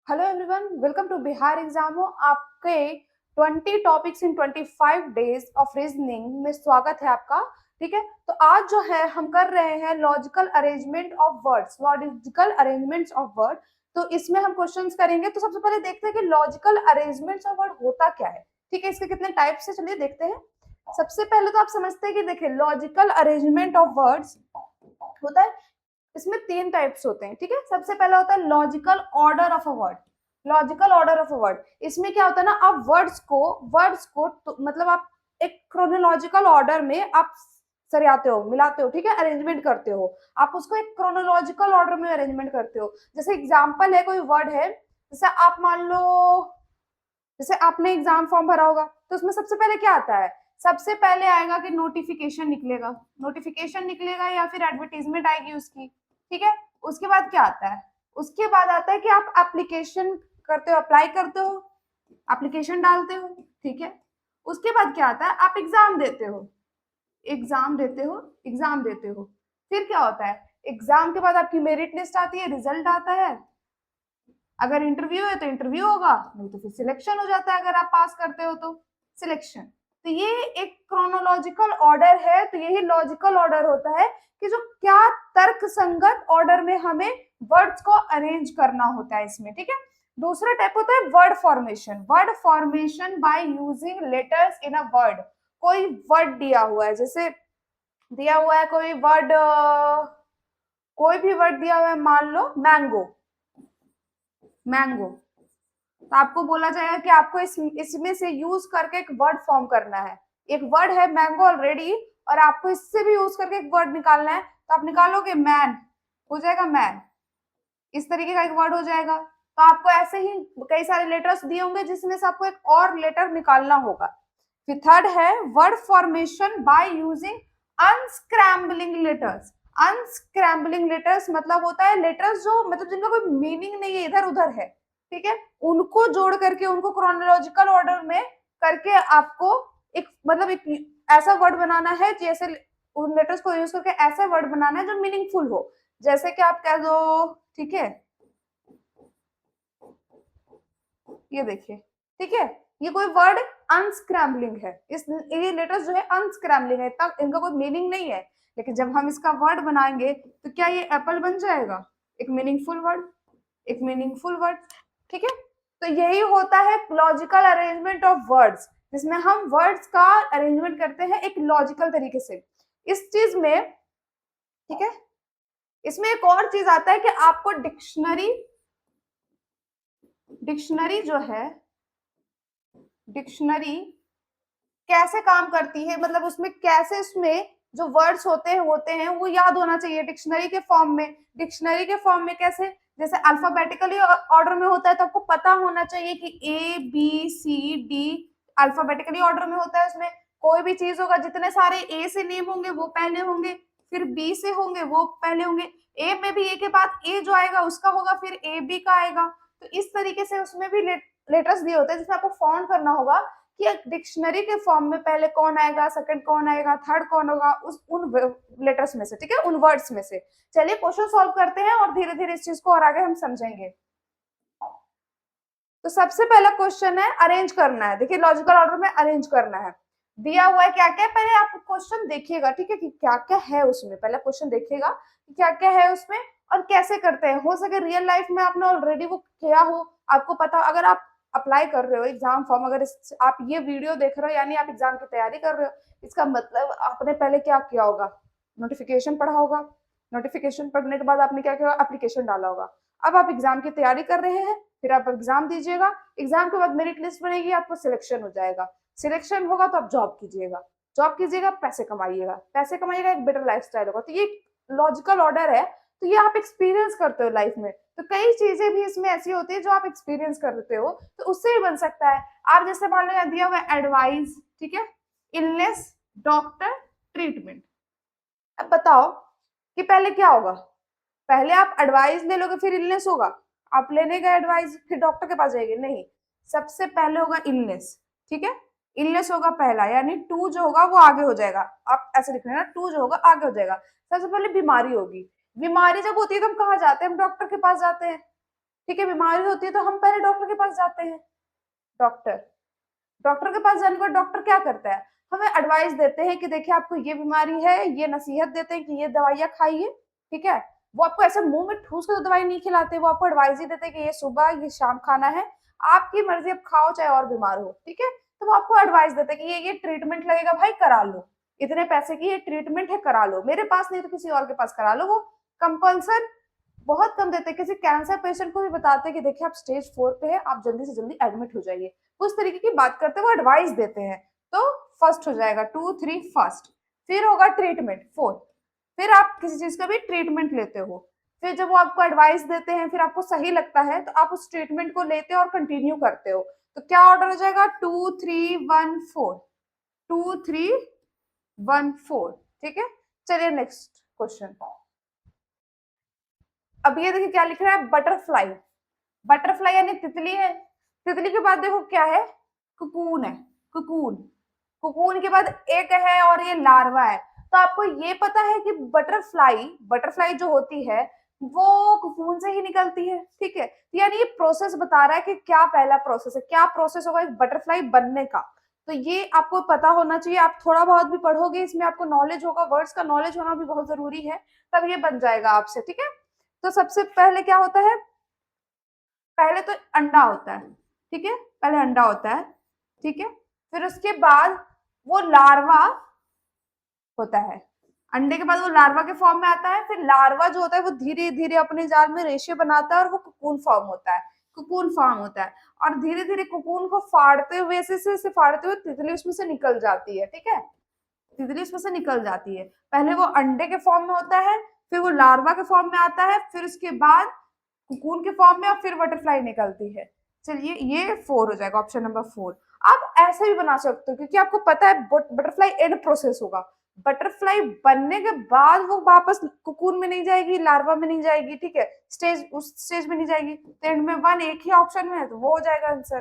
Hello everyone, welcome to Bihar एग्जामो। आपके 20 topics in 25 days of reasoning में स्वागत है आपका। ठीक है, तो आज जो है हम कर रहे हैं logical arrangement of words, logical arrangements of word. तो इसमें हम क्वेश्चंस करेंगे। तो सबसे पहले देखते हैं कि लॉजिकल अरेंजमेंट्स ऑफ वर्ड होता क्या है। ठीक है, इसके कितने टाइप्स है, चलिए देखते हैं। सबसे पहले तो आप समझते हैं कि देखिए लॉजिकल अरेंजमेंट ऑफ वर्ड्स होता है, इसमें 3 टाइप्स होते हैं। ठीक है, सबसे पहला होता है logical order of a word. Logical order of a word, इसमें क्या होता है ना, आप वर्ड्स को तो, मतलब आप एक क्रोनोलॉजिकल ऑर्डर में आप सरियाते हो, मिलाते हो। ठीक है, अरेंजमेंट करते हो, आप उसको एक क्रोनोलॉजिकल ऑर्डर में अरेंजमेंट करते हो। जैसे एग्जाम्पल है, कोई वर्ड है, जैसे आप मान लो, जैसे आपने एग्जाम फॉर्म भरा होगा, तो उसमें सबसे पहले क्या आता है, सबसे पहले आएगा कि नोटिफिकेशन निकलेगा, नोटिफिकेशन निकलेगा या फिर एडवर्टीजमेंट आएगी उसकी। ठीक है, उसके बाद क्या आता है, उसके बाद आता है कि आप एप्लीकेशन करते हो, अप्लाई करते हो, एप्लीकेशन डालते हो। ठीक है, उसके बाद क्या आता है, आप एग्जाम देते हो, एग्जाम देते हो, एग्जाम देते हो। फिर क्या होता है, एग्जाम के बाद आपकी मेरिट लिस्ट आती है, रिजल्ट आता है। अगर इंटरव्यू है तो इंटरव्यू होगा, नहीं तो फिर सिलेक्शन हो जाता है। अगर आप पास करते हो तो सिलेक्शन। तो ये एक क्रोनोलॉजिकल ऑर्डर है। तो यही लॉजिकल ऑर्डर होता है कि जो क्या तर्क संगत ऑर्डर में हमें वर्ड्स को अरेंज करना होता है इसमें। ठीक है, दूसरा टाइप होता है word formation. Word formation by using letters in a word. कोई वर्ड दिया हुआ है, जैसे दिया हुआ है कोई वर्ड, कोई भी वर्ड दिया हुआ है, मान लो मैंगो, मैंगो। तो आपको बोला जाएगा कि आपको इसमें से यूज करके एक वर्ड फॉर्म करना है। एक वर्ड है मैंगो ऑलरेडी, और आपको इससे भी यूज करके एक वर्ड निकालना है। तो आप निकालोगे मैन, हो जाएगा मैन, इस तरीके का एक वर्ड हो जाएगा। तो आपको ऐसे ही कई सारे लेटर्स दिए होंगे जिसमें से आपको एक और लेटर निकालना होगा। फिर थर्ड है word formation by using unscrambling letters. Unscrambling letters मतलब होता है लेटर्स जो मतलब जिनका कोई मीनिंग नहीं है, इधर उधर है। ठीक है, उनको जोड़ करके, उनको क्रोनोलॉजिकल ऑर्डर में करके आपको एक मतलब एक ऐसा वर्ड बनाना है, जैसे उन लेटर्स को यूज करके ऐसा वर्ड बनाना है जो मीनिंगफुल हो। जैसे कि आप कह दो, ठीक है, ये देखिए, ठीक है, ये कोई वर्ड अनस्क्रैम्बलिंग है। इस ये लेटर्स जो है अनस्क्रैम्बलिंग है, तब इनका कोई मीनिंग नहीं है। लेकिन जब हम इसका वर्ड बनाएंगे तो क्या ये एप्पल बन जाएगा, एक मीनिंगफुल वर्ड, एक मीनिंगफुल वर्ड। ठीक है, तो यही होता है लॉजिकल अरेंजमेंट ऑफ वर्ड्स, जिसमें हम वर्ड्स का अरेंजमेंट करते हैं एक लॉजिकल तरीके से। इस चीज में, ठीक है, इसमें एक और चीज आता है कि आपको डिक्शनरी, डिक्शनरी जो है, डिक्शनरी कैसे काम करती है, मतलब उसमें कैसे, उसमें जो वर्ड्स होते हैं वो याद होना चाहिए डिक्शनरी के फॉर्म में। डिक्शनरी के फॉर्म में कैसे, जैसे अल्फाबेटिकली ऑर्डर में होता है, तो आपको पता होना चाहिए कि A B C D alphabetically order में होता है। उसमें कोई भी चीज होगा, जितने सारे ए से नेम होंगे वो पहले होंगे, फिर बी से होंगे वो पहले होंगे, ए में भी ए के बाद ए जो आएगा उसका होगा, फिर ए बी का आएगा। तो इस तरीके से उसमें भी लेटर्स दिए होते हैं, जिसमें आपको फाउंड करना होगा कि एक डिक्शनरी के फॉर्म में पहले कौन आएगा, सेकंड कौन आएगा, थर्ड कौन होगा, उस उन लेटर्स में से। ठीक है, उन वर्ड्स में से। चलिए क्वेश्चन सॉल्व करते हैं और धीरे धीरे इस चीज को और आगे हम समझेंगे। तो सबसे पहला क्वेश्चन है अरेंज करना है। देखिए लॉजिकल ऑर्डर में अरेंज करना है, दिया हुआ है क्या क्या। पहले आप क्वेश्चन देखिएगा, ठीक है, कि क्या क्या है उसमें। पहले क्वेश्चन देखिएगा कि क्या क्या है उसमें और कैसे करते हैं। हो सके रियल लाइफ में आपने ऑलरेडी वो किया हो, आपको पता। अगर आप अप्लाई कर रहे हो एग्जाम फॉर्म, अगर आप ये वीडियो देख रहे हो यानी आप एग्जाम की तैयारी कर रहे हो, इसका मतलब आपने पहले क्या किया होगा, नोटिफिकेशन पढ़ा होगा। नोटिफिकेशन पढ़ने के बाद आपने क्या किया, एप्लीकेशन डाला होगा। अब आप एग्जाम की तैयारी कर रहे हैं, फिर आप एग्जाम दीजिएगा, एग्जाम के बाद मेरिट लिस्ट बनेगी, आपको सिलेक्शन हो जाएगा। सिलेक्शन होगा तो आप जॉब कीजिएगा, जॉब कीजिएगा, पैसे कमाइएगा, पैसे कमाइएगा, एक बेटर लाइफस्टाइल होगा। तो ये लॉजिकल ऑर्डर है। तो ये आप एक्सपीरियंस करते हो लाइफ में, तो कई चीजें भी इसमें ऐसी होती है जो आप एक्सपीरियंस करते हो, तो उससे ही बन सकता है। आप जैसे मान लो यहाँ दिया हुआ एडवाइस, ठीक है, इलनेस, डॉक्टर, ट्रीटमेंट। अब बताओ कि पहले क्या होगा, पहले आप एडवाइस ले लोगे फिर इलनेस होगा, आप लेने गए एडवाइस फिर डॉक्टर के पास जाएंगे, नहीं, सबसे पहले होगा इलनेस। ठीक है, इलनेस होगा पहला, यानी टू जो होगा वो आगे हो जाएगा। आप ऐसे लिख लेना, टू जो होगा आगे हो जाएगा। सबसे पहले बीमारी होगी, बीमारी जब होती है तो हम कहाँ जाते हैं, हम डॉक्टर के पास जाते हैं। ठीक है, बीमारी होती है तो हम पहले डॉक्टर के पास जाते हैं। डॉक्टर डॉक्टर के पास जाने के बाद डॉक्टर क्या करता है, हमें एडवाइस देते हैं कि देखिए आपको ये बीमारी है, ये नसीहत देते हैं कि ये दवाइयाँ खाइए, ठीक है। वो आपको ऐसे मुंह में ठूस के तो दवाई नहीं खिलाते, वो आपको एडवाइस ही देते हैं कि ये सुबह ये शाम खाना है, आपकी मर्जी, अब खाओ चाहे और बीमार हो, ठीक है। तो वो आपको एडवाइस देते हैं कि ये ट्रीटमेंट लगेगा भाई, करा लो, इतने पैसे की ये ट्रीटमेंट है, करा लो, मेरे पास नहीं तो किसी और के पास करा लो। वो कंपल्सन बहुत कम देते हैं। किसी कैंसर पेशेंट को भी बताते हैं कि देखिए आप स्टेज 4 पे है, आप जल्दी से जल्दी एडमिट हो जाइए। उस तरीके की बात करते हैं, वो एडवाइस देते हैं। तो फर्स्ट हो जाएगा 2 3 फर्स्ट। फिर होगा ट्रीटमेंट 4। फिर आप किसी चीज का भी ट्रीटमेंट लेते हो, फिर जब वो आपको एडवाइस देते हैं, फिर आपको सही लगता है तो आप उस ट्रीटमेंट को लेते हो और कंटिन्यू करते हो। तो क्या ऑर्डर हो जाएगा, 2 3 1 4, 2 3 1 4, ठीक है। चलिए नेक्स्ट क्वेश्चन। अब ये देखिए क्या लिख रहा है, बटरफ्लाई। बटरफ्लाई यानी तितली है। तितली के बाद देखो क्या है, कुकून है। कुकून, कुकून के बाद एक है और ये लार्वा है। तो आपको ये पता है कि बटरफ्लाई बटरफ्लाई जो होती है वो कुकून से ही निकलती है, ठीक है। यानी ये प्रोसेस बता रहा है कि क्या पहला प्रोसेस है, क्या प्रोसेस होगा एक बटरफ्लाई बनने का। तो ये आपको पता होना चाहिए। आप थोड़ा बहुत भी पढ़ोगे, इसमें आपको नॉलेज होगा, वर्ड्स का नॉलेज होना भी बहुत जरूरी है, तब ये बन जाएगा आपसे, ठीक है। तो सबसे पहले क्या होता है, पहले तो अंडा होता है, ठीक है, पहले अंडा होता है, ठीक है। फिर उसके बाद वो लार्वा होता है। अंडे के बाद वो लार्वा के फॉर्म में आता है। फिर लार्वा जो होता है वो धीरे धीरे अपने जाल में रेशे बनाता है और वो कुकून फॉर्म होता है। कुकून फॉर्म होता है और धीरे धीरे कुकून को फाड़ते हुए ऐसे फाड़ते हुए तितली उसमें से निकल जाती है, ठीक है। तितली उसमें से निकल जाती है। पहले वो अंडे के फॉर्म में होता है, फिर वो लार्वा के फॉर्म में आता है, फिर उसके बाद कुकून के फॉर्म में और फिर बटरफ्लाई निकलती है। चलिए ये 4 हो जाएगा, ऑप्शन नंबर 4। आप ऐसे भी बना सकते हो क्योंकि आपको पता है बटरफ्लाई एंड प्रोसेस होगा। बटरफ्लाई बनने के बाद वो वापस कुकून में नहीं जाएगी, लार्वा में नहीं जाएगी, ठीक है, स्टेज उस स्टेज में नहीं जाएगी। तो एंड में 1 एक ही ऑप्शन में है तो वो हो जाएगा आंसर।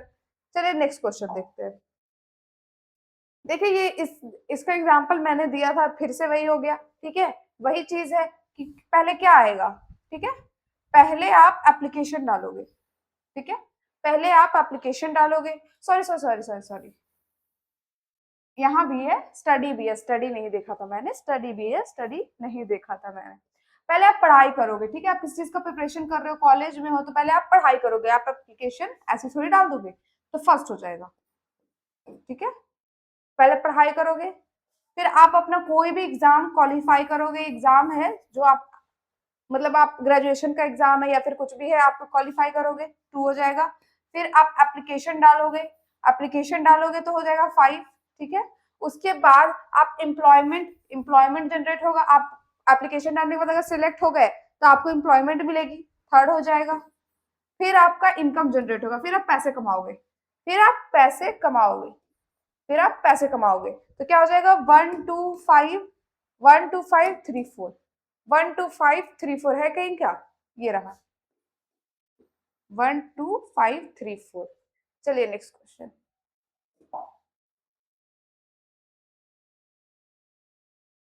चलिए नेक्स्ट क्वेश्चन देखते हैं। देखिए ये इसका एग्जांपल मैंने दिया था, फिर से वही हो गया, ठीक है। वही चीज है कि पहले क्या आएगा, ठीक है, पहले आप एप्लीकेशन डालोगे, ठीक है, पहले आप एप्लीकेशन डालोगे। Sorry sorry sorry sorry sorry, यहाँ भी है, स्टडी भी है, स्टडी नहीं देखा था मैंने, स्टडी भी है, स्टडी नहीं देखा था मैंने। पहले आप पढ़ाई करोगे, ठीक है, आप किस चीज का प्रिपरेशन कर रहे हो, कॉलेज में हो तो पहले आप पढ़ाई करोगे, आप एप्लीकेशन ऐसे थोड़ी डाल दोगे। तो फर्स्ट हो जाएगा, ठीक है, पहले पढ़ाई करोगे, फिर आप अपना कोई भी एग्जाम क्वालिफाई करोगे। एग्जाम है जो आप, मतलब आप ग्रेजुएशन का एग्जाम है या फिर कुछ भी है, आप क्वालिफाई करोगे, 2 हो जाएगा। फिर आप एप्लीकेशन डालोगे, एप्लीकेशन डालोगे तो हो जाएगा 5, ठीक है। उसके बाद आप एम्प्लॉयमेंट एम्प्लॉयमेंट जनरेट होगा। आप एप्लीकेशन डालने के बाद अगर सिलेक्ट हो गए तो आपको एम्प्लॉयमेंट मिलेगी, 3rd हो जाएगा। फिर आपका इनकम जनरेट होगा, फिर आप पैसे कमाओगे, फिर आप पैसे कमाओगे, फिर आप पैसे कमाओगे। तो क्या हो जाएगा, 1 2 5, 1 2 5 3 4, 1 2 5 3 4 है कहीं क्या, ये रहा 1 2 5 3 4। चलिए नेक्स्ट क्वेश्चन।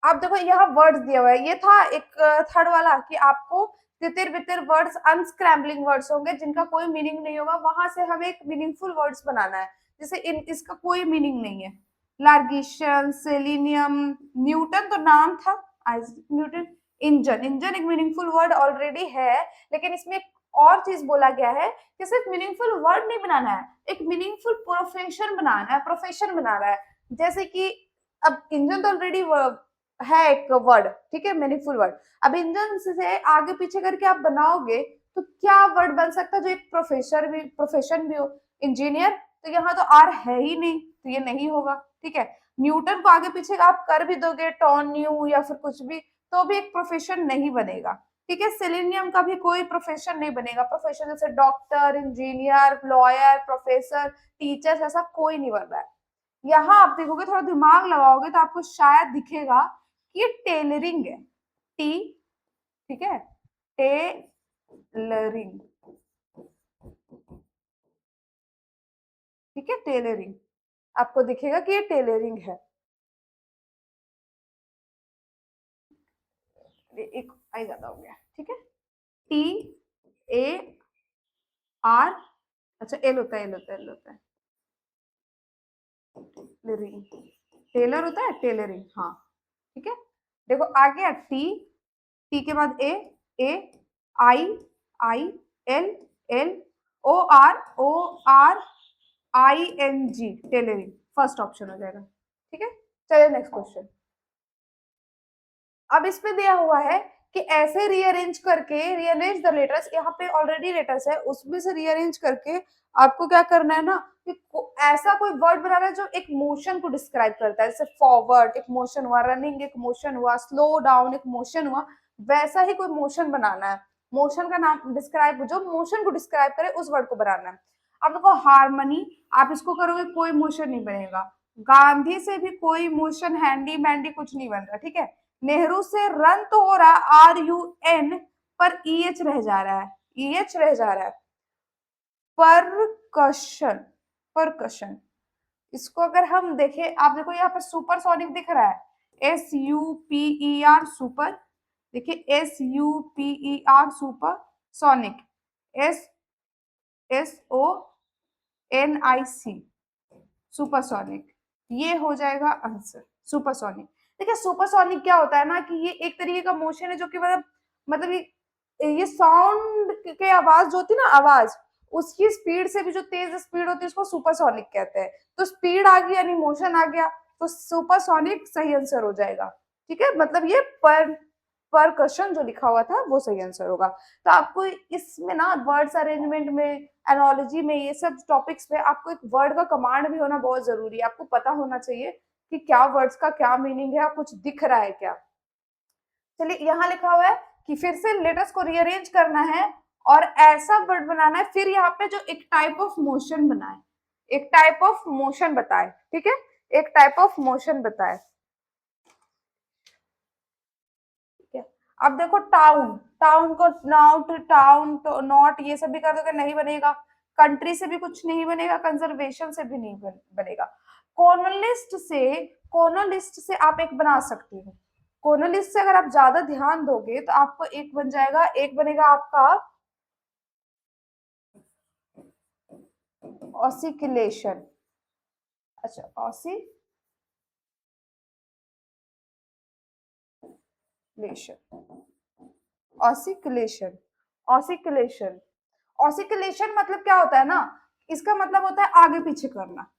आप देखो यहाँ वर्ड्स दिया हुआ है, ये था एक 3rd वाला कि आपको तितिर बितिर वर्ड्स, अनस्क्रैम्बलिंग वर्ड्स होंगे जिनका कोई मीनिंग नहीं होगा, वहां से हमें एक मीनिंगफुल वर्ड्स बनाना है। जैसे इसका कोई मीनिंग नहीं है, लार्गिशन, सेलिनियम, न्यूटन तो नाम था, आइजैक न्यूटन। इंजन, इंजन एक मीनिंगफुल वर्ड ऑलरेडी है, लेकिन इसमें एक और चीज बोला गया है कि सिर्फ मीनिंगफुल वर्ड नहीं बनाना है, एक मीनिंगफुल प्रोफेशन बनाना है, प्रोफेशन बनाना है। जैसे कि अब इंजन तो ऑलरेडी है एक वर्ड, ठीक है, मीनिंगफुल वर्ड। अब इंजन से आगे पीछे करके आप बनाओगे तो क्या वर्ड बन सकता है जो एक प्रोफेशन भी हो, इंजीनियर। तो यहाँ तो आर है ही नहीं तो ये नहीं होगा, ठीक है। न्यूटन को आगे पीछे आप कर भी दोगे, टॉन न्यू या फिर कुछ भी, तो भी एक प्रोफेशन नहीं बनेगा, ठीक है। सेलेनियम का भी कोई प्रोफेशन नहीं बनेगा, प्रोफेशन जैसे doctor, engineer, lawyer, professor, teacher, ऐसा कोई नहीं बन रहा है। यहाँ आप देखोगे, थोड़ा दिमाग लगाओगे तो आपको शायद दिखेगा कि ये टेलरिंग है, टी, ठीक है, टेलरिंग, ठीक है, टेलरिंग, आपको दिखेगा कि ये टेलरिंग है। एक आई ज्यादा हो गया, ठीक है, टी ए आर, अच्छा एल होता है, एल होता है, एल होता है, टेलरिंग, टेलर होता है, टेलरिंग, हाँ ठीक है। देखो आ गया टी, टी के बाद A I, I L, L O R I N G, tailoring, first option हो जाएगा। ठीक है, चलिए नेक्स्ट क्वेश्चन। अब इसमें दिया हुआ है कि ऐसे रीअरेंज करके, रीअरेंज द लेटर्स, यहाँ पे ऑलरेडी लेटर्स है उसमें से रीअरेंज करके आपको क्या करना है ना कि ऐसा कोई वर्ड बनाना है जो एक मोशन को डिस्क्राइब करता है, जैसे फॉरवर्ड एक मोशन हुआ, रनिंग एक मोशन हुआ, स्लो डाउन एक मोशन हुआ, वैसा ही कोई मोशन बनाना है। मोशन का नाम डिस्क्राइब, जो मोशन को डिस्क्राइब करे उस वर्ड को बनाना है। अब देखो हारमोनी, आप इसको करोगे कोई मोशन नहीं बनेगा। गांधी से भी कोई मोशन, हैंडी मैंडी कुछ नहीं बन रहा, ठीक है। नेहरू से रन तो हो रहा, आर यू एन, पर ई एच रह जा रहा है, ई एच रह जा रहा है। परकशन, परकशन, इसको अगर हम देखें, आप देखो यहाँ पर सुपरसोनिक दिख रहा है, S U P E R, super, देखिए S U P E R, super sonic, S S O N I C, supersonic, ये हो जाएगा आंसर, सुपरसोनिक। देखिए सुपरसोनिक क्या होता है ना कि ये एक तरीके का मोशन है जो कि मतलब ये साउंड के आवाज जो होती है ना, आवाज उसकी स्पीड से भी जो तेज स्पीड होती है उसको सुपरसोनिक कहते हैं। तो स्पीड आ गई यानी मोशन आ गया, तो सुपरसोनिक सही आंसर हो जाएगा। ठीक है, मतलब ये पर क्वेश्चन जो लिखा हुआ था वो सही आंसर होगा। तो आपको इसमें ना वर्ड्स अरेंजमेंट में, एनोलॉजी में, ये सब टॉपिक्स में आपको एक वर्ड का कमांड भी होना बहुत जरूरी है। आपको पता होना चाहिए कि क्या वर्ड्स का क्या मीनिंग है, कुछ दिख रहा है क्या। चलिए यहाँ लिखा हुआ है कि फिर से लेटर्स को रीअरेंज करना है और ऐसा वर्ड बनाना है, फिर यहाँ पे जो एक टाइप ऑफ मोशन बनाए, एक टाइप ऑफ मोशन बताए, ठीक है, एक टाइप ऑफ मोशन बताए। ठीक है, अब देखो टाउन, टाउन को नाउट, टाउन तो नॉट, ये सब भी कर दोगे नहीं बनेगा। कंट्री से भी कुछ नहीं बनेगा, कंजर्वेशन से भी नहीं बनेगा। कॉर्नलिस्ट से, कॉर्नलिस्ट से आप एक बना सकते हो। कॉर्नलिस्ट से अगर आप ज्यादा ध्यान दोगे तो आपको एक बन जाएगा, एक बनेगा आपका ऑसिकुलेशन। अच्छा ऑसिकुलेशन, ऑसिकुलेशन, ऑसिकुलेशन, ऑसिकुलेशन मतलब क्या होता है ना, इसका मतलब होता है आगे पीछे करना,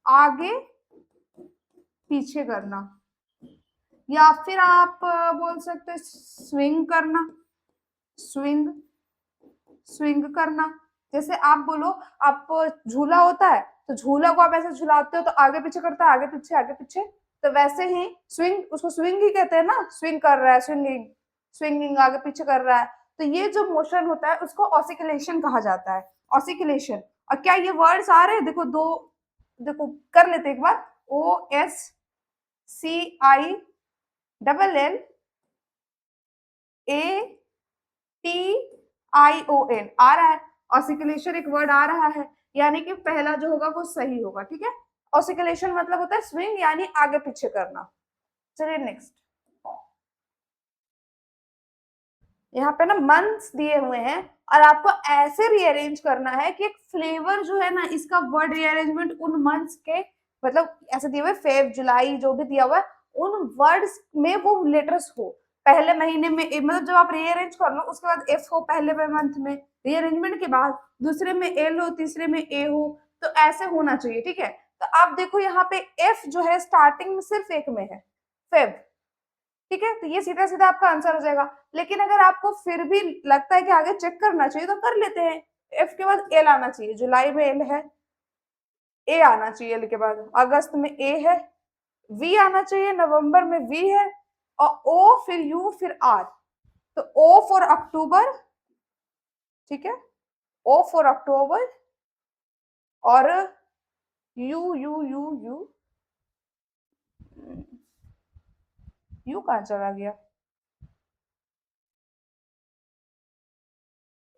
आगे पीछे करना, या फिर आप बोल सकते हैं स्विंग करना, स्विंग, स्विंग करना। जैसे आप बोलो, आप झूला होता है तो झूला को आप ऐसे झुलाते हो तो आगे पीछे करता है, आगे पीछे आगे पीछे, तो वैसे ही स्विंग, उसको स्विंग ही कहते हैं ना, स्विंग कर रहा है, स्विंगिंग, स्विंगिंग आगे पीछे कर रहा है। तो ये जो मोशन होता है उसको ऑसिकुलेशन कहा जाता है, ऑसिकुलेशन। और क्या ये वर्ड्स आ रहे हैं, देखो दो, देखो कर लेते एक बार, O S C I double L A T I O N आ रहा है, ऑसिकुलेशन एक वर्ड आ रहा है, यानी कि पहला जो होगा वो सही होगा। ठीक है, ऑसिकुलेशन मतलब होता है स्विंग, यानी आगे पीछे करना। चलिए नेक्स्ट, यहाँ पे ना मंथ्स दिए हुए हैं और आपको ऐसे रीअरेंज करना है कि एक फ्लेवर जो है ना, इसका वर्ड रीअरेंजमेंट उन मंथ्स के, मतलब ऐसे दिए हुए फेब जुलाई जो भी दिया हुआ है, उन वर्ड्स में वो लेटर्स हो। पहले महीने में मतलब जब आप रीअरेंज कर लो उसके बाद एफ हो पहले मंथ में, रीअरेंजमेंट के बाद दूसरे में एल हो, तीसरे में ए हो, तो ऐसे होना चाहिए। ठीक है, तो आप देखो यहाँ पे एफ जो है स्टार्टिंग में सिर्फ एक में है, फेब। ठीक है, तो ये सीधा सीधा आपका आंसर हो जाएगा। लेकिन अगर आपको फिर भी लगता है कि आगे चेक करना चाहिए तो कर लेते हैं। एफ के बाद एल आना चाहिए, जुलाई में एल है, ए आना चाहिए एल के बाद, अगस्त में ए है, वी आना चाहिए, नवंबर में वी है, और ओ फिर यू फिर आर, तो ओ फॉर अक्टूबर, ठीक है, ओ फॉर अक्टूबर, और you you you you, you कहाँ चला गया,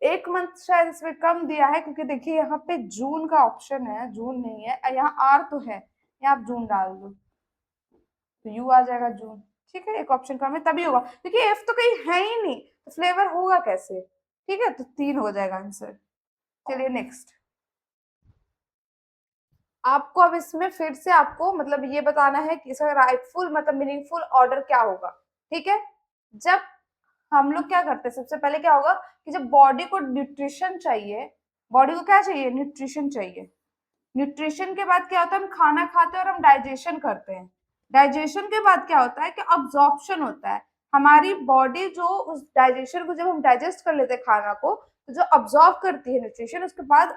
एक मंथ शायद इसमें कम दिया है, क्योंकि देखिए यहाँ पे जून का ऑप्शन है, जून नहीं है, यहाँ आर तो है, यहाँ आप जून डाल दो तो यू आ जाएगा जून। ठीक है, एक ऑप्शन कम है तभी होगा, देखिए एफ तो कहीं है ही नहीं, तो फ्लेवर होगा कैसे। ठीक है, तो तीन हो जाएगा आंसर। चलिए नेक्स्ट, आपको अब इसमें फिर से आपको मतलब ये बताना है कि इसका राइटफुल मतलब मीनिंगफुल ऑर्डर क्या होगा। ठीक है, जब हम लोग क्या करते हैं, सबसे पहले क्या होगा कि जब बॉडी को न्यूट्रिशन चाहिए, बॉडी को क्या चाहिए, न्यूट्रिशन चाहिए। न्यूट्रिशन के बाद क्या होता है, हम खाना खाते हैं और हम डाइजेशन करते हैं। डाइजेशन के बाद क्या होता है कि अब्जॉर्प्शन होता है। हमारी बॉडी जो उस डाइजेशन को, जब हम डाइजेस्ट कर लेते हैं खाना को, तो जो अब्जॉर्ब करती है न्यूट्रिशन, उसके बाद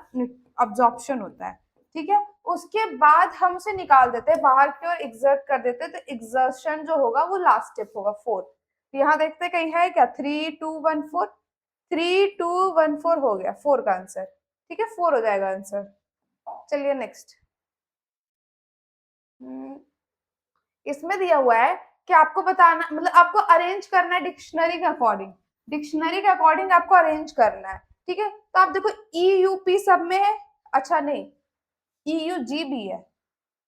अब्जॉर्प्शन होता है। ठीक है, उसके बाद हम उसे निकाल देते हैं बाहर की ओर, एग्जर्ट कर देते हैं, तो एग्जर्शन जो होगा वो लास्ट स्टेप होगा, फोर्थ। तो यहाँ देखते हैं कहीं है क्या, 3 2 1 4, 3 2 1 4 हो गया, 4 का आंसर। ठीक है, 4 हो जाएगा आंसर। चलिए नेक्स्ट, इसमें दिया हुआ है कि आपको बताना मतलब आपको अरेंज करना है डिक्शनरी के अकॉर्डिंग, डिक्शनरी के अकॉर्डिंग आपको अरेंज करना है। ठीक है, तो आप देखो ईयूपी सब में है, अच्छा नहीं, ईयूजी भी है,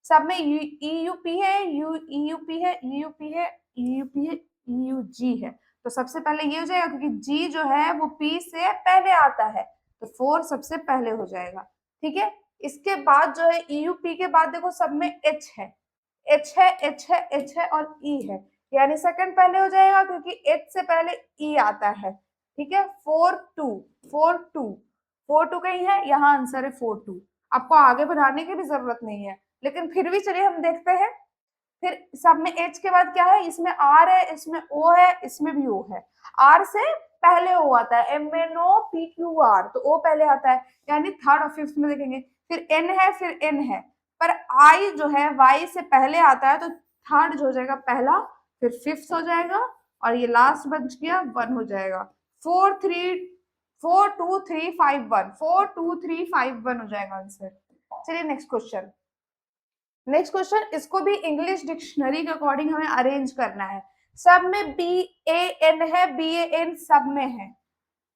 सब में ईयूपी है, ईयूपी है, ईयूपी है, ईयूपी है, ईयूजी है। तो सबसे पहले ये हो जाएगा क्योंकि जी जो है वो पी से पहले आता है, तो 4 सबसे पहले हो जाएगा। ठीक है, इसके बाद जो है ईयूपी के बाद देखो सब में एच है, एच है, एच है, एच है और ई है, यानी सेकंड पहले हो जाएगा क्योंकि एच से पहले ई आता है। ठीक है, 4 2 कहीं है, यहाँ आंसर है 4 2। आपको आगे बढ़ाने की भी जरूरत नहीं है, लेकिन फिर भी चलिए हम देखते हैं। फिर सब में एच के बाद क्या है, इसमें आर है, इसमें ओ है, इसमें भी ओ है। आर से पहले ओ आता है, MNOPQR, तो ओ पहले आता है, यानी थर्ड और फिफ्थ में देखेंगे। फिर एन है, फिर एन है, पर आई जो है वाई से पहले आता है, तो थर्ड जो हो जाएगा पहला, फिर फिफ्थ हो जाएगा, और ये लास्ट बच गया 1 हो जाएगा। 4 2 3 5 1, 4 2 3 5 1 हो जाएगा आंसर। चलिए नेक्स्ट क्वेश्चन, नेक्स्ट क्वेश्चन, इसको भी इंग्लिश डिक्शनरी के अकॉर्डिंग हमें अरेंज करना है। सब में BAN है, BAN सब में है,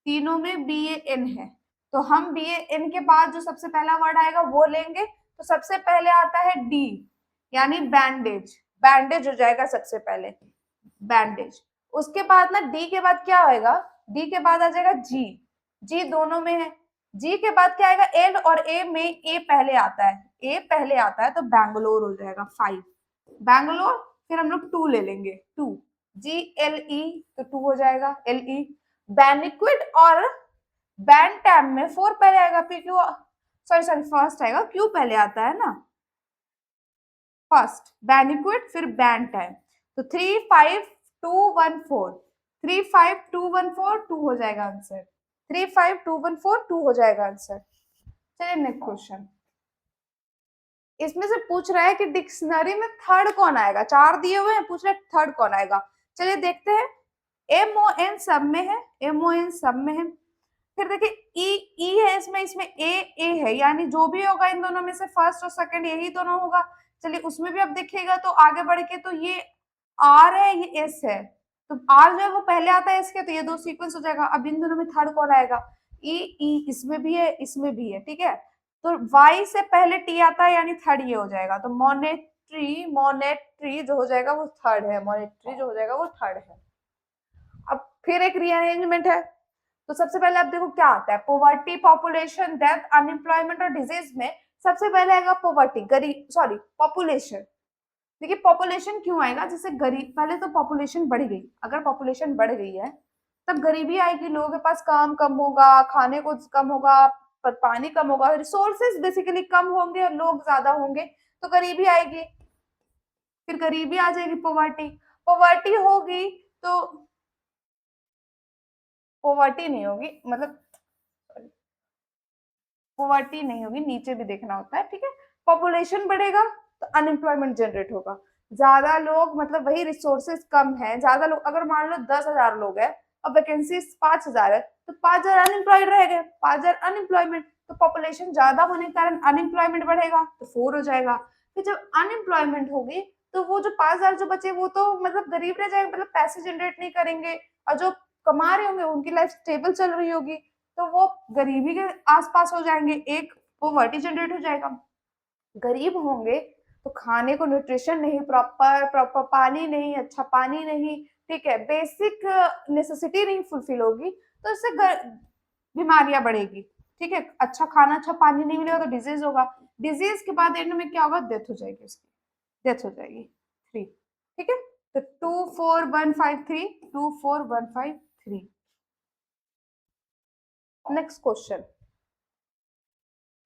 तीनों में BAN है, तो हम BAN के बाद जो सबसे पहला वर्ड आएगा वो लेंगे। तो सबसे पहले आता है डी, यानी बैंडेज, बैंडेज हो जाएगा सबसे पहले, बैंडेज। उसके बाद ना डी के बाद क्या आएगा, डी के बाद आ जाएगा जी, जी दोनों में है। जी के बाद क्या आएगा, एल और ए में ए पहले आता है, ए पहले आता है, तो बैंगलोर हो जाएगा 5, बैंगलोर। फिर हम लोग 2 ले लेंगे, 2, GLE, तो 2 हो जाएगा, LE। बैनिक्विट और बैंटैम में 4 पहले आएगा, PQ, सॉरी सॉरी फर्स्ट आएगा, क्यू पहले आता है ना, फर्स्ट बैनिक्विट फिर बैंटैम। तो 3 5 2 1 4, 3 5 2 1 4, 2 हो जाएगा आंसर, 3 5 2 1 4, 2 हो जाएगा आंसर। चलिए नेक्स्ट क्वेश्चन, इसमें से पूछ रहा है कि डिक्शनरी में थर्ड कौन आएगा, 4 दिए हुए हैं, पूछ रहा है थर्ड कौन आएगा। चलिए देखते हैं, MON सब में है, MON सब में है। फिर देखिए ई है इसमें, इसमें ए है, यानी जो भी होगा इन दोनों में से फर्स्ट और सेकंड यही दोनों होगा। चलिए उसमें भी अब देखिएगा तो आगे बढ़ के, तो ये आर है, ये एस है, तो आर जो है वो पहले आता है इसके, तो ये 2 सीक्वेंस हो जाएगा। अब इन दोनों में थर्ड कौन आएगा, ई इसमें भी है, इसमें भी है। ठीक है, तो वाई से पहले टी आता है, यानी थर्ड ये हो जाएगा, तो मोनेट्री, मोनेट्री जो हो जाएगा वो थर्ड है, मोनेट्री जो हो जाएगा वो थर्ड है। अब फिर एक रीअरेंजमेंट है, तो सबसे पहले आप देखो क्या आता है, पोवर्टी, पॉपुलेशन, डेथ, अनएम्प्लॉयमेंट और डिजीज में सबसे पहले आएगा पोवर्टी, गरीब, सॉरी पॉपुलेशन। देखिए पॉपुलेशन क्यों आएगा, जैसे गरीब, पहले तो पॉपुलेशन बढ़ गई, अगर पॉपुलेशन बढ़ गई है तब गरीबी आएगी, लोगों के पास काम कम होगा, खाने को कम होगा, पानी कम होगा, रिसोर्सेज बेसिकली कम होंगे और लोग ज्यादा होंगे, तो गरीबी आएगी। फिर गरीबी आ जाएगी, पोवर्टी, पोवर्टी होगी तो पोवर्टी नहीं होगी, मतलब पोवर्टी नहीं होगी, नीचे भी देखना होता है। ठीक है, पॉपुलेशन बढ़ेगा तो अनएम्प्लॉयमेंट जनरेट होगा, ज्यादा लोग मतलब वही रिसोर्सेज कम है, ज्यादा लोग, अगर मान लो 10,000 लोग है और वैकेंसी 5,000 है, तो 5,000 अनएम्प्लॉयड रह गए, 5,000 अनएम्प्लॉयमेंट, तो पॉपुलेशन ज्यादा होने के कारण अनएम्प्लॉयमेंट बढ़ेगा, तो 4 हो जाएगा। फिर जब अनएम्प्लॉयमेंट होगी तो वो जो 5,000 जो बचे वो तो मतलब गरीब रह जाएंगे, मतलब पैसे जनरेट नहीं करेंगे, और जो कमा रहे होंगे उनकी लाइफ स्टेबल चल रही होगी, तो वो गरीबी के आसपास हो जाएंगे, एक पॉवर्टी जनरेट हो जाएगा। गरीब होंगे तो खाने को न्यूट्रिशन नहीं, प्रॉपर प्रॉपर पानी नहीं, अच्छा पानी नहीं, ठीक है, बेसिक नेसेसिटी नहीं फुलफिल होगी, तो इससे बीमारियां बढ़ेगी। ठीक है, अच्छा खाना अच्छा पानी नहीं मिलेगा तो डिजीज होगा, डिजीज के बाद एंड में क्या होगा, डेथ हो जाएगी उसकी, डेथ हो जाएगी। 3, ठीक है, तो 24153, 24153। नेक्स्ट क्वेश्चन,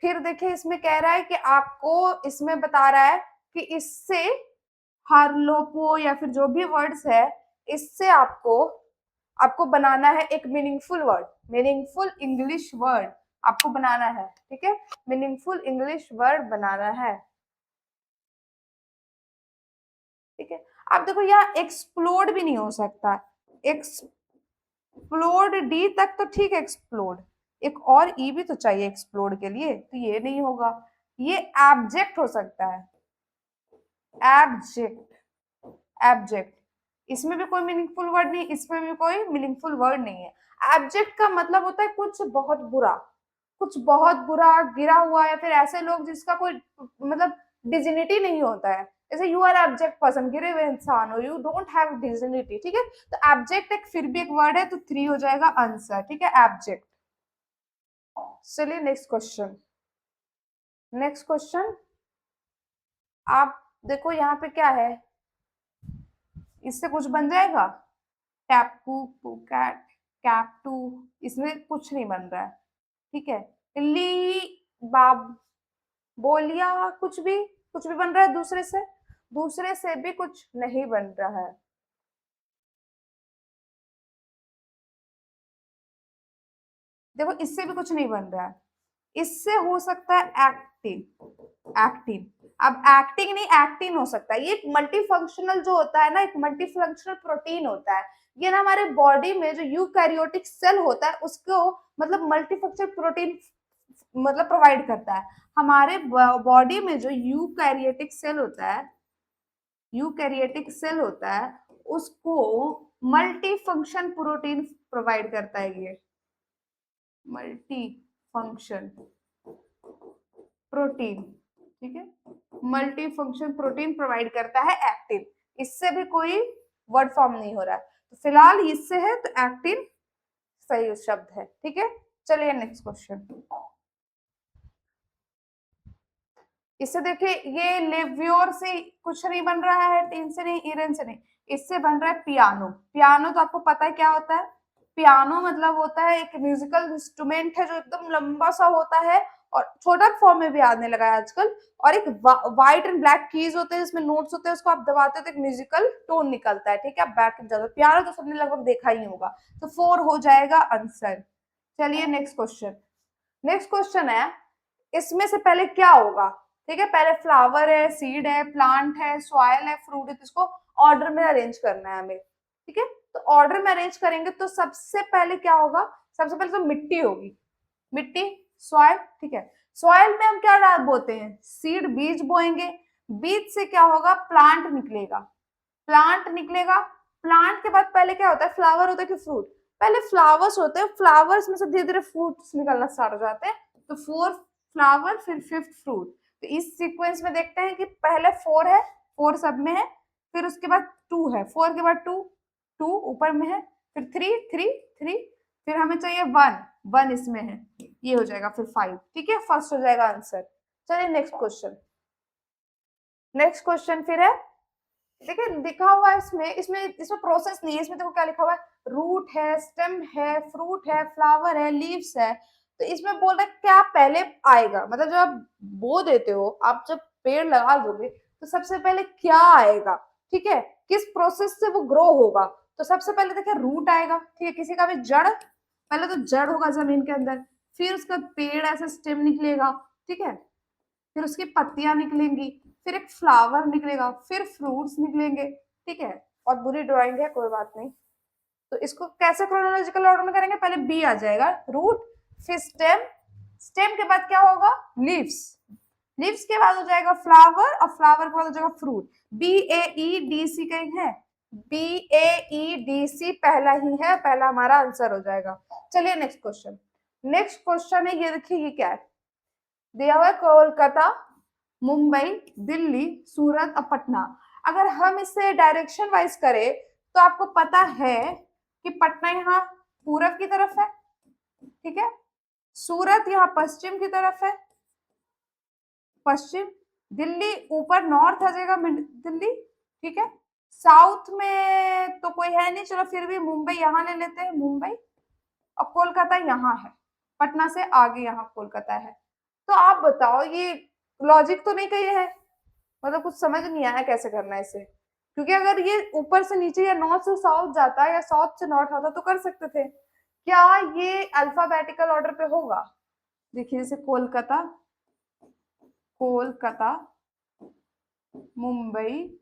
फिर देखिए इसमें कह रहा है कि आपको इसमें बता रहा है कि इससे हार्लोपो या फिर जो भी वर्ड्स है, इससे आपको आपको बनाना है एक meaningful word, meaningful English word आपको बनाना है, ठीक है, मीनिंगफुल इंग्लिश वर्ड बनाना है, ठीक है। अब देखो यहाँ एक्सप्लोड भी नहीं हो सकता, एक्सप्लोड डी तक तो ठीक है, एक्सप्लोड, एक और ई भी तो चाहिए एक्सप्लोड के लिए, तो ये नहीं होगा, ये एब्जेक्ट हो सकता है, एब्जेक्ट, एब्जेक्ट, इसमें भी कोई मीनिंगफुल वर्ड नहीं, इसमें भी कोई मीनिंगफुल वर्ड नहीं है। एब्जेक्ट का मतलब होता है कुछ बहुत बुरा, कुछ बहुत बुरा, गिरा हुआ, या फिर ऐसे लोग जिसका कोई मतलब डिजिनिटी नहीं होता है, जैसे यू आर एब्जेक्ट पर्सन, गिरे हुए इंसान हो, यू डोंट हैव डिजिनिटी, ठीक है, तो एब्जेक्ट एक फिर भी एक वर्ड है, तो 3 हो जाएगा आंसर, ठीक है, एब्जेक्ट। चलिए नेक्स्ट क्वेश्चन, नेक्स्ट क्वेश्चन, आप देखो यहाँ पे क्या है, इससे कुछ बन जाएगा, टैपू कैट, कैप्टू, इसमें कुछ नहीं बन रहा है, ठीक है, ली बाब बोलिया, कुछ भी बन रहा है दूसरे से, दूसरे से भी कुछ नहीं बन रहा है, देखो इससे भी कुछ नहीं बन रहा है, इससे हो सकता है एक्टिन, एक्टिन, अब एक्टिंग नहीं एक्टिन हो सकता है, ये एक मल्टीफंक्शनल जो होता है ना, एक मल्टीफंक्शनल प्रोटीन होता है, ये ना हमारे बॉडी में जो यूकैरियोटिक सेल होता है उसको मतलब मल्टीफंक्शनल प्रोटीन मतलब प्रोवाइड करता है, हमारे बॉडी में जो यूकैरियोटिक सेल होता है, यूकैरियोटिक सेल होता है उसको मल्टी फंक्शन प्रोटीन प्रोवाइड करता है, ये मल्टी फंक्शन प्रोटीन, ठीक है, मल्टी फंक्शन प्रोटीन प्रोवाइड करता है एक्टिन, इससे भी कोई वर्ड फॉर्म नहीं हो रहा है, तो फिलहाल इससे है तो एक्टिन सही शब्द है, ठीक है। चलिए नेक्स्ट क्वेश्चन, इससे देखिए ये लेव्योर से कुछ नहीं बन रहा है, टीन से नहीं, इरन से नहीं, इससे बन रहा है पियानो, पियानो तो आपको पता है क्या होता है, पियानो मतलब होता है एक म्यूजिकल इंस्ट्रूमेंट है जो एकदम लंबा सा होता है और छोटा फॉर्म में भी आने लगा है आजकल, और एक व्हाइट एंड ब्लैक कीज होते हैं जिसमें नोट्स होते हैं, उसको आप दबाते हो तो एक म्यूजिकल टोन निकलता है, ठीक है, आप बैठ के जाते हो, पियानो तो सबने लगभग देखा ही होगा, तो 4 हो जाएगा आंसर। चलिए नेक्स्ट क्वेश्चन, नेक्स्ट क्वेश्चन है, इसमें से पहले क्या होगा, ठीक है, पहले फ्लावर है, सीड है, प्लांट है, सॉइल है, फ्रूट है, तो इसको ऑर्डर में अरेंज करना है हमें, ठीक है, तो ऑर्डर में अरेंज करेंगे तो सबसे पहले क्या होगा, सबसे पहले तो मिट्टी होगी, मिट्टी, सॉइल, ठीक है, सॉइल में हम क्या डाल बोते हैं, सीड, बीज बोएंगे, बीज से क्या होगा, प्लांट निकलेगा, प्लांट निकलेगा, प्लांट के बाद पहले क्या होता है, फ्लावर होता है कि फ्रूट, पहले फ्लावर्स होते हैं, फ्लावर्स में से धीरे धीरे फ्रूट्स निकलना स्टार्ट हो जाते हैं, तो 4 फ्लावर फिर 5th फ्रूट, तो इस सीक्वेंस में देखते हैं कि पहले 4 है, 4 सब में है, फिर उसके बाद 2 है, 4 के बाद 2, 2 ऊपर में है, फिर 3, 3, 3, फिर हमें चाहिए 1, 1 इसमें है, ये हो जाएगा फिर 5, ठीक है, फर्स्ट हो जाएगा आंसर। चलिए नेक्स्ट क्वेश्चन, नेक्स्ट क्वेश्चन फिर है, देखिए लिखा हुआ है इसमें, इसमें प्रोसेस नहीं है, इसमें देखो क्या लिखा हुआ है, रूट है, स्टेम है, फ्रूट है, फ्लावर है, लीव्स है, तो इसमें बोल रहा है क्या पहले आएगा, मतलब जब आप बो देते हो, आप जब पेड़ लगा दोगे तो सबसे पहले क्या आएगा, ठीक है, किस प्रोसेस से वो ग्रो होगा, तो सबसे पहले देखिए रूट आएगा, ठीक है, किसी का भी जड़, पहले तो जड़ होगा जमीन के अंदर, फिर उसका पेड़ ऐसे स्टेम निकलेगा, ठीक है, फिर उसकी पत्तियां निकलेंगी, फिर एक फ्लावर निकलेगा, फिर फ्रूट्स निकलेंगे, ठीक है, और बुरी ड्राइंग है कोई बात नहीं, तो इसको कैसे क्रोनोलॉजिकल ऑर्डर में करेंगे, पहले बी आ जाएगा रूट, फिर स्टेम, स्टेम के बाद क्या होगा, लीव्स, लीव्स के बाद हो जाएगा फ्लावर, और फ्लावर के बाद हो जाएगा फ्रूट, बी ए ई डी सी कहीं है, बी ए ई डी सी पहला ही है, पहला हमारा आंसर हो जाएगा। चलिए नेक्स्ट क्वेश्चन, नेक्स्ट क्वेश्चन है, ये देखिए ये क्या है, दिया हुआ है कोलकाता, मुंबई, दिल्ली, सूरत और पटना, अगर हम इसे डायरेक्शन वाइज करें तो आपको पता है कि पटना यहाँ पूरब की तरफ है, ठीक है, सूरत यहाँ पश्चिम की तरफ है, पश्चिम। दिल्ली ऊपर नॉर्थ आ जाएगा, दिल्ली, ठीक है। साउथ में तो कोई है नहीं, चलो फिर भी मुंबई यहाँ ले लेते हैं, मुंबई। और कोलकाता यहाँ है, पटना से आगे यहाँ कोलकाता है। तो आप बताओ, ये लॉजिक तो नहीं कही है, मतलब कुछ समझ नहीं आया कैसे करना है इसे। क्योंकि अगर ये ऊपर से नीचे या नॉर्थ से साउथ जाता या साउथ से नॉर्थ आता तो कर सकते थे। क्या ये अल्फाबेटिकल ऑर्डर पे होगा? देखिए, जैसे कोलकाता, कोलकाता, मुंबई,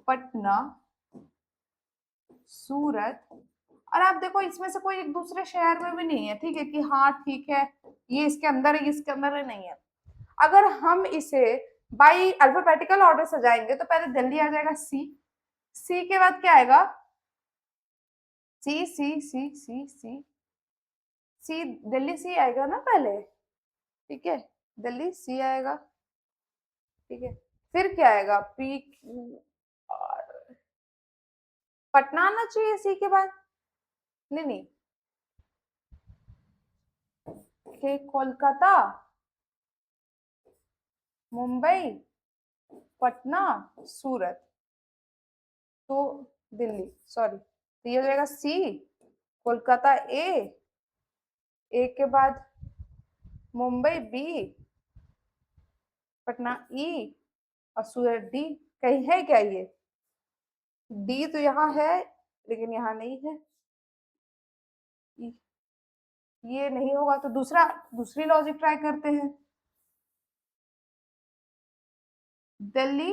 पटना, सूरत। और आप देखो, इसमें से कोई एक दूसरे शहर में भी नहीं है, ठीक है, कि हाँ ठीक है ये इसके अंदर है, ये इसके अंदर है, नहीं है। अगर हम इसे बाई अल्फाबेटिकल ऑर्डर से जाएंगे तो पहले दिल्ली आ जाएगा, सी। सी के बाद क्या आएगा? सी सी सी सी सी सी, दिल्ली सी आएगा ना पहले, ठीक है। दिल्ली सी आएगा, ठीक है। फिर क्या आएगा? P Q are. पटना आना चाहिए सी के बाद। नहीं नहीं, के कोलकाता, मुंबई, पटना, सूरत, तो दिल्ली, सॉरी, तो ये हो जाएगा सी, कोलकाता ए, ए के बाद मुंबई बी, पटना ई, और सूरत डी। कहीं है क्या ये? डी तो यहाँ है लेकिन यहाँ नहीं है। ये नहीं होगा तो दूसरी लॉजिक ट्राई करते हैं। दिल्ली,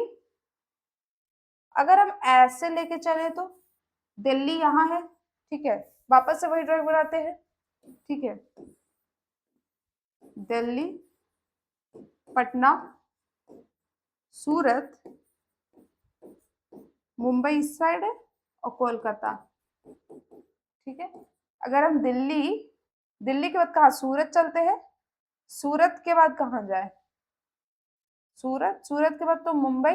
अगर हम ऐसे लेके चले तो दिल्ली यहाँ है, ठीक है। वापस से वही ड्राइंग बनाते हैं, ठीक है। दिल्ली, पटना, सूरत, मुंबई इस साइड है, और कोलकाता, ठीक है। अगर हम दिल्ली, दिल्ली के बाद कहाँ? सूरत चलते हैं। सूरत के बाद कहाँ जाए? सूरत, सूरत के बाद तो मुंबई,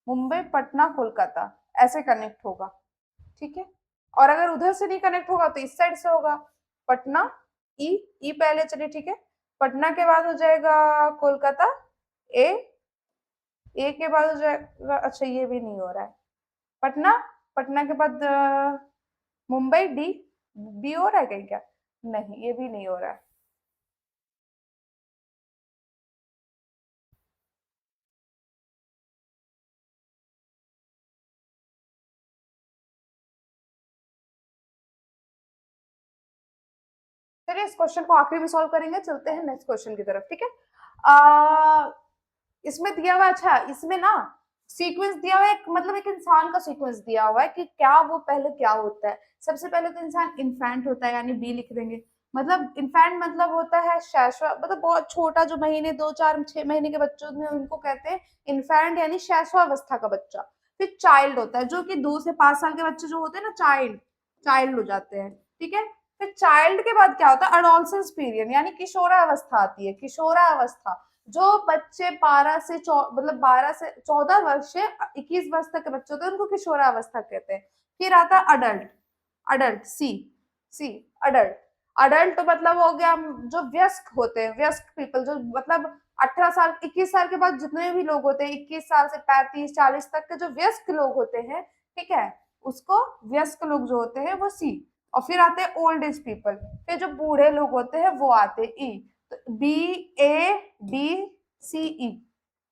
मुंबई, पटना, कोलकाता, ऐसे कनेक्ट होगा, ठीक है। और अगर उधर से नहीं कनेक्ट होगा तो इस साइड से होगा, पटना ई, ई पहले चलिए, ठीक है। पटना के बाद हो जाएगा कोलकाता ए, ए के बाद हो जाएगा, अच्छा ये भी नहीं हो रहा है, पटना, पटना के बाद मुंबई डी, बी हो रहा है कहीं क्या? नहीं, ये भी नहीं हो रहा है। चलिए इस क्वेश्चन को आखिरी में सॉल्व करेंगे, चलते हैं नेक्स्ट क्वेश्चन की तरफ, ठीक है। इसमें दिया हुआ, अच्छा इसमें ना सीक्वेंस दिया हुआ है, मतलब एक इंसान का सीक्वेंस दिया हुआ है कि क्या वो पहले क्या होता है। सबसे पहले तो इंसान इन्फेंट होता है, यानी बी लिख देंगे। मतलब इन्फेंट मतलब होता है शैशवा, मतलब बहुत छोटा, जो महीने 2 4 6 महीने के बच्चों में उनको कहते हैं इन्फेंट, यानी शैशवावस्था का बच्चा। फिर चाइल्ड होता है, जो कि 2 से 5 साल के बच्चे जो होते हैं ना, चाइल्ड, चाइल्ड हो जाते हैं, ठीक है। फिर चाइल्ड के बाद क्या होता है? अडोलसेंस पीरियड, यानी किशोरावस्था आती है, किशोरावस्था। जो बच्चे 12 से 14 वर्ष से 21 वर्ष तक के बच्चे होते हैं उनको किशोरावस्था कहते हैं। फिर आता है अडल्ट, अडल्ट सी, सी अडल्ट। अडल्ट तो मतलब हो गया जो वयस्क होते हैं, वयस्क पीपल, जो मतलब 18 साल 21 साल के बाद जितने भी लोग होते हैं, 21 साल से 35 40 तक के जो वयस्क लोग होते हैं, ठीक है, उसको वयस्क लोग जो होते हैं वो सी। और फिर आते हैं ओल्ड एज पीपल, फिर जो बूढ़े लोग होते हैं वो आते हैं ई। तो B A D C E,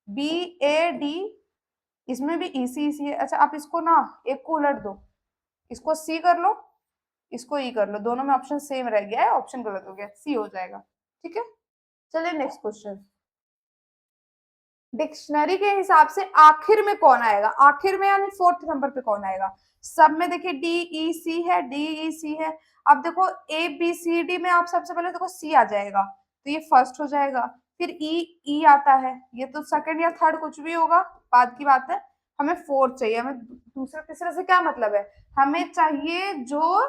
B A D, इसमें भी ई सी सी है। अच्छा आप इसको ना एक को उलट दो, इसको सी कर लो, इसको ई कर लो, दोनों में ऑप्शन सेम रह गया है, ऑप्शन गलत हो गया, सी हो जाएगा, ठीक है। चलिए नेक्स्ट क्वेश्चन। डिक्शनरी के हिसाब से आखिर में कौन आएगा? आखिर में यानी फोर्थ नंबर पे कौन आएगा? सब में देखिए डी ई सी है, डी ई सी है। अब देखो ए बी सी डी में आप सबसे पहले देखो सी आ जाएगा, तो ये फर्स्ट हो जाएगा। फिर ई, ई आता है, ये तो सेकंड या थर्ड कुछ भी होगा, बाद की बात है। हमें फोर्थ चाहिए, हमें दूसरे तीसरे से क्या मतलब है? हमें चाहिए जो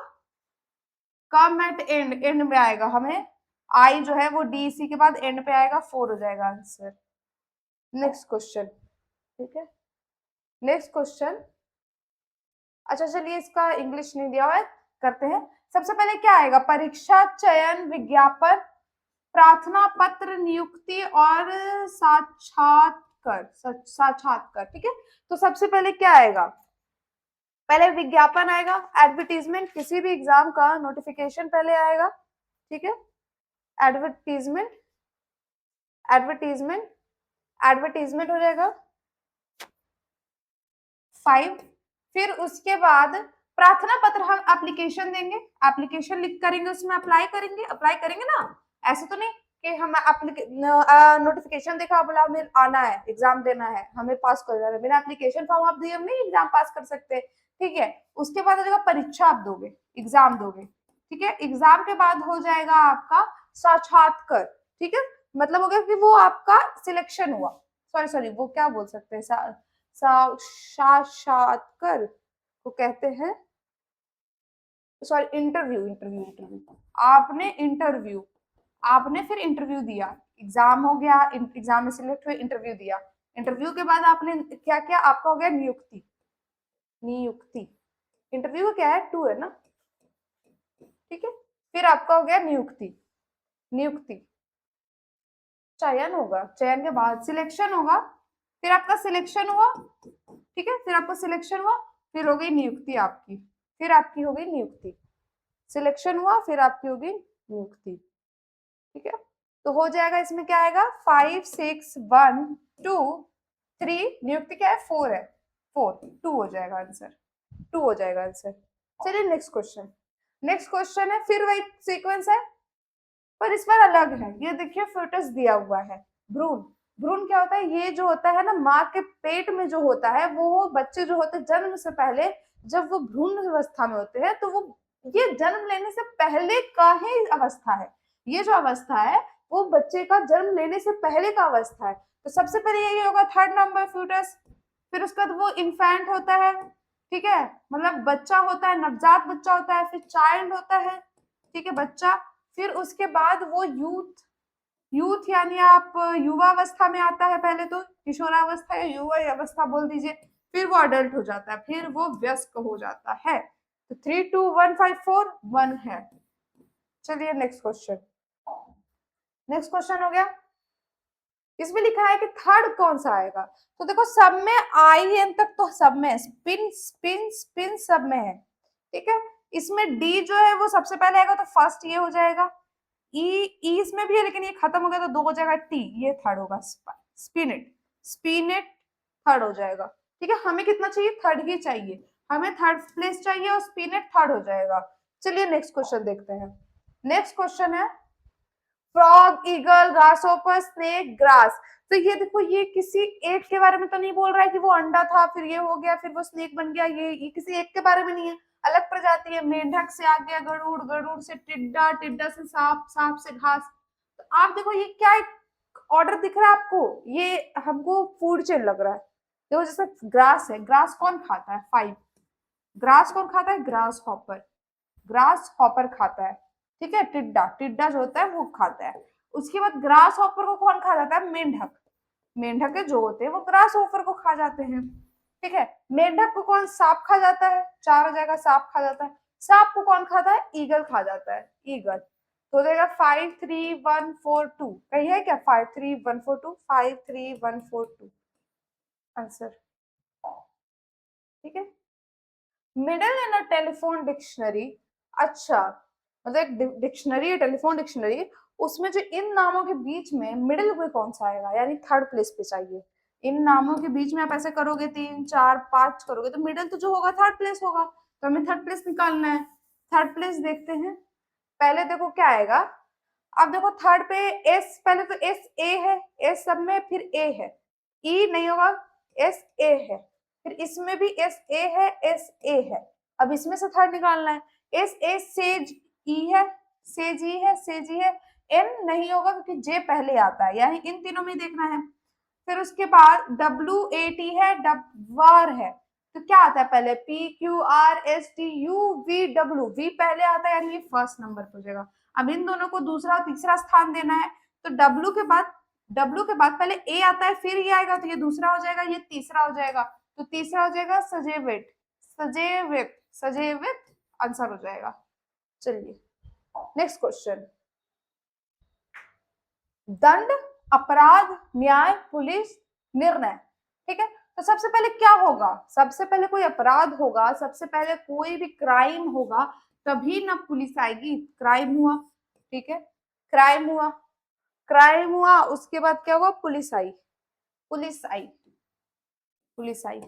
कम एट एंड, एंड में आएगा। हमें आई जो है वो डी सी के बाद एंड पे आएगा, फोर हो जाएगा आंसर। नेक्स्ट क्वेश्चन, ठीक है। नेक्स्ट क्वेश्चन, अच्छा चलिए इसका इंग्लिश नहीं दिया हुआ है, करते हैं। सबसे पहले क्या आएगा, परीक्षा, चयन, विज्ञापन, प्रार्थना पत्र, नियुक्ति और साक्षात्कार। ठीक है, तो सबसे पहले क्या आएगा, पहले विज्ञापन आएगा, एडवर्टीजमेंट, किसी भी एग्जाम का नोटिफिकेशन पहले आएगा। ठीक है, एडवर्टीजमेंट, एडवर्टीजमेंट, एडवर्टीजमेंट हो जाएगा 5। फिर उसके बाद प्रार्थना पत्र, हम एप्लीकेशन देंगे, एप्लीकेशन लिख करेंगे, उसमें अप्लाई करेंगे ना, ऐसे तो नहीं कि हम नोटिफिकेशन देखा बोला हमें आना है, एग्जाम देना है, हमें पास कर जाना है, बिना एप्लीकेशन फॉर्म आप दिए हम नहीं एग्जाम पास कर सकते। ठीक है, उसके बाद हो जाएगा परीक्षा, आप दोगे, एग्जाम दोगे। ठीक है, एग्जाम के बाद हो जाएगा आपका साक्षात्कार। ठीक है, मतलब हो गया कि वो आपका सिलेक्शन हुआ, सॉरी वो क्या बोल सकते हैं, साक्षात्कार को कहते हैं, सॉरी इंटरव्यू। आपने फिर इंटरव्यू दिया, एग्जाम हो गया, एग्जाम में सिलेक्ट हुए, इंटरव्यू दिया, इंटरव्यू के बाद आपने क्या किया, आपका हो गया नियुक्ति। इंटरव्यू क्या है, 2 है ना। ठीक है, फिर आपका हो गया नियुक्ति, चयन होगा, चयन के बाद सिलेक्शन होगा, फिर आपका सिलेक्शन हुआ। ठीक है, फिर आपका सिलेक्शन हुआ, फिर हो गई नियुक्ति आपकी, फिर आपकी हो गई नियुक्ति, सिलेक्शन हुआ, फिर आपकी हो गई नियुक्ति। ठीक है, तो हो जाएगा, इसमें क्या आएगा, 5 6 1 2 3, नियुक्ति क्या है, 4 है, 4 2 हो जाएगा आंसर, 2 हो जाएगा आंसर। चलिए नेक्स्ट क्वेश्चन है, फिर वही सीक्वेंस है, पर इस बार अलग है। ये देखिए फोटोस दिया हुआ है, भ्रूण क्या होता है, ये जो होता है ना माँ के पेट में जो होता है, वो बच्चे जो होते हैं जन्म से पहले, जब वो भ्रूण अवस्था में होते हैं, तो वो ये जन्म लेने से पहले का ही अवस्था है, ये जो अवस्था है वो बच्चे का जन्म लेने से पहले का अवस्था है। तो सबसे पहले यही होगा, 3rd नंबर फ्यूटस, फिर उसके बाद वो इन्फेंट होता है। ठीक है, मतलब बच्चा होता है, नवजात बच्चा होता है, फिर चाइल्ड होता है। ठीक है, बच्चा, फिर उसके बाद वो यूथ यानी आप युवा अवस्था में आता है, पहले तो किशोरावस्था या युवा अवस्था बोल दीजिए, फिर वो अडल्ट हो जाता है, फिर वो वयस्क हो जाता है। तो 3 2 1 5 4 1 है। चलिए नेक्स्ट क्वेश्चन हो गया, इसमें लिखा है कि 3rd कौन सा आएगा, तो देखो सब में आई एन तक तो सब में, स्पिन सब में है। ठीक है, इसमें डी जो है वो सबसे पहले आएगा, तो फर्स्ट ये हो जाएगा, ई इसमें भी है लेकिन ये खत्म हो गया, तो 2 हो जाएगा, टी ये 3rd होगा, स्पिनिट 3rd हो जाएगा। ठीक है, हमें कितना चाहिए, 3rd ही चाहिए, हमें 3rd प्लेस चाहिए, और स्पिनिट 3rd हो जाएगा। चलिए नेक्स्ट क्वेश्चन देखते हैं, नेक्स्ट क्वेश्चन है frog, eagle, grasshopper, snake, grass. तो ये देखो, ये किसी एक के बारे में तो नहीं बोल रहा है कि वो अंडा था, फिर ये हो गया, फिर वो स्नेक बन गया, ये किसी एक के बारे में नहीं है, अलग प्रजाति है। मेंढक से आ गया गरुड़, गरुड़ से टिड्डा, टिड्डा से सांप, सांप से घास। तो आप देखो ये क्या ऑर्डर दिख रहा है आपको, ये हमको फूड चेन लग रहा है। देखो जैसे ग्रास है, ग्रास कौन खाता है, 5, ग्रास कौन खाता है, ग्रास हॉपर खाता है। ठीक है, टिड्डा जो होता है वो खाता है। उसके बाद ग्रास हॉपर को कौन खा जाता है, मेंढक जो होते हैं वो ग्रास हॉपर को खा जाते हैं। ठीक है, मेंढक को कौन, सांप खा जाता है, 4 हो जाएगा, सांप खा जाता है। सांप को कौन खाता है, ईगल खा जाता है, ईगल। तो हो जाएगा 5 3 1 4 2, कही है क्या, 5 3 1 4 2, 5 3 1 4 2 आंसर। ठीक है, middle in a telephone dictionary, अच्छा मतलब एक डिक्शनरी है, टेलीफोन डिक्शनरी, उसमें जो इन नामों के बीच में मिडिल में कौन सा आएगा, यानी 3rd प्लेस पे चाहिए। इन नामों के बीच में आप ऐसे करोगे, 3 4 5 करोगे, तो मिडिल तो जो होगा 3rd प्लेस होगा, तो हमें 3rd प्लेस निकालना है। 3rd प्लेस देखते हैं, पहले देखो क्या आएगा, अब देखो 3rd पे एस, पहले तो एस ए है, एस सब में, फिर ए है, ई नहीं होगा, एस ए है, फिर इसमें भी एस ए है, एस ए है। अब इसमें से 3rd निकालना है, एस ए सेज ई है, सेज ई है, एन नहीं होगा क्योंकि जे पहले आता है, यानी इन तीनों में देखना है। फिर उसके बाद डब्ल्यू ए टी है, डबवार है, तो क्या आता है पहले, P Q R S T U V W, V पहले आता है, यानी ये 1st नंबर पर हो जाएगा। अब इन दोनों को दूसरा और तीसरा स्थान देना है, तो डब्ल्यू के बाद पहले ए आता है, फिर ये आएगा, तो ये दूसरा हो जाएगा, ये तीसरा हो जाएगा, तो तीसरा हो जाएगा सजेविट आंसर हो जाएगा। चलिए नेक्स्ट क्वेश्चन, दंड, अपराध, न्याय, पुलिस, निर्णय। ठीक है, तो सबसे पहले क्या होगा, सबसे पहले कोई अपराध होगा, सबसे पहले कोई भी क्राइम होगा, तभी ना पुलिस आएगी। क्राइम हुआ, ठीक है, क्राइम हुआ, क्राइम हुआ, उसके बाद क्या हुआ, पुलिस आई, पुलिस आई, पुलिस आई,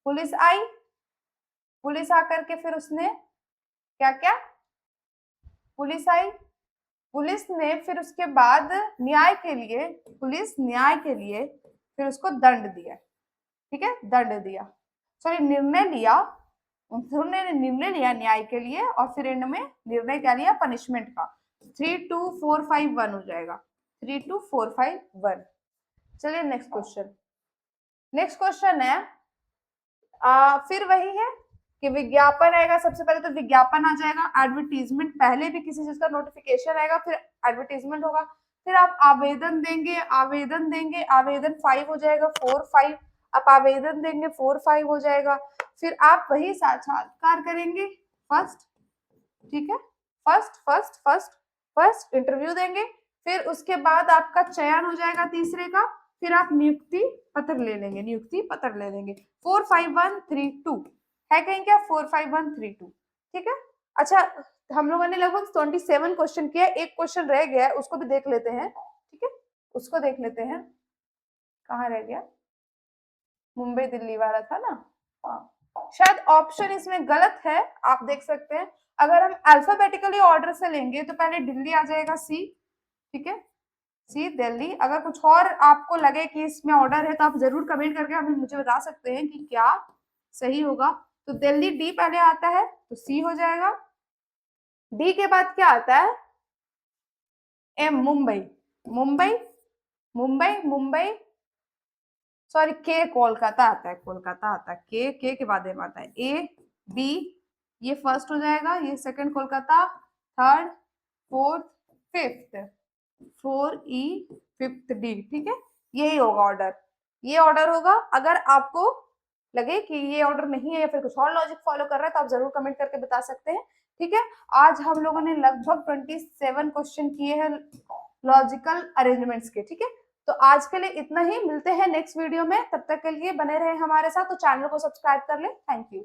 पुलिस आई, पुलिस आकर के फिर उसने क्या क्या, पुलिस आई, पुलिस ने फिर उसके बाद न्याय के लिए, पुलिस न्याय के लिए फिर उसको दंड दिया, ठीक है, दंड दिया, सॉरी निर्णय लिया, उन्होंने निर्णय लिया न्याय के लिए, और फिर एंड में निर्णय क्या लिया, पनिशमेंट का। 32451 हो जाएगा, 32451। चलिए नेक्स्ट क्वेश्चन, नेक्स्ट क्वेश्चन है फिर वही है कि विज्ञापन आएगा, सबसे पहले तो विज्ञापन आ जाएगा, एडवर्टीजमेंट, पहले भी किसी चीज का नोटिफिकेशन आएगा, फिर एडवर्टीजमेंट होगा, फिर आप आवेदन देंगे, आवेदन देंगे, आवेदन 5 हो जाएगा, 4-5, आप आवेदन देंगे 4-5 हो जाएगा, फिर आप वही साक्षात्कार करेंगे, फर्स्ट, ठीक है, first first first first interview देंगे, फिर उसके बाद आपका चयन हो जाएगा तीसरे का, फिर आप नियुक्ति पत्र ले लेंगे, नियुक्ति पत्र ले लेंगे। 45132 है कहीं क्या, 45132, ठीक है। अच्छा, हम लोगों ने लगभग 27 क्वेश्चन किया, एक क्वेश्चन रह गया है, उसको भी देख लेते हैं, ठीक है, उसको देख लेते हैं, कहाँ रह गया, मुंबई दिल्ली वाला था ना, हाँ, शायद ऑप्शन इसमें गलत है, आप देख सकते हैं। अगर हम अल्फाबेटिकली ऑर्डर से लेंगे तो पहले दिल्ली आ जाएगा, सी, ठीक है, सी दिल्ली। अगर कुछ और आपको लगे कि इसमें ऑर्डर है तो आप जरूर कमेंट करके हमें मुझे बता सकते हैं कि क्या सही होगा। तो दिल्ली डी पहले आता है तो सी हो जाएगा, डी के बाद क्या आता है, एम, मुंबई, मुंबई, मुंबई, मुंबई, सॉरी के कोलकाता आता है, कोलकाता आता है, के बाद एम आता है, ए बी, ये फर्स्ट हो जाएगा, ये second Kolkata, third, fourth, fifth, 4E, fifth D, ठीक है, यही होगा ऑर्डर, ये ऑर्डर होगा। अगर आपको लगे कि ये ऑर्डर नहीं है या फिर कुछ और लॉजिक फॉलो कर रहा है तो आप जरूर कमेंट करके बता सकते हैं, ठीक है। आज हम लोगों ने लगभग 27 क्वेश्चन किए हैं लॉजिकल अरेंजमेंट्स के, ठीक है। तो आज के लिए इतना ही, मिलते हैं नेक्स्ट वीडियो में, तब तक के लिए बने रहे हमारे साथ, तो चैनल को सब्सक्राइब कर ले, थैंक यू।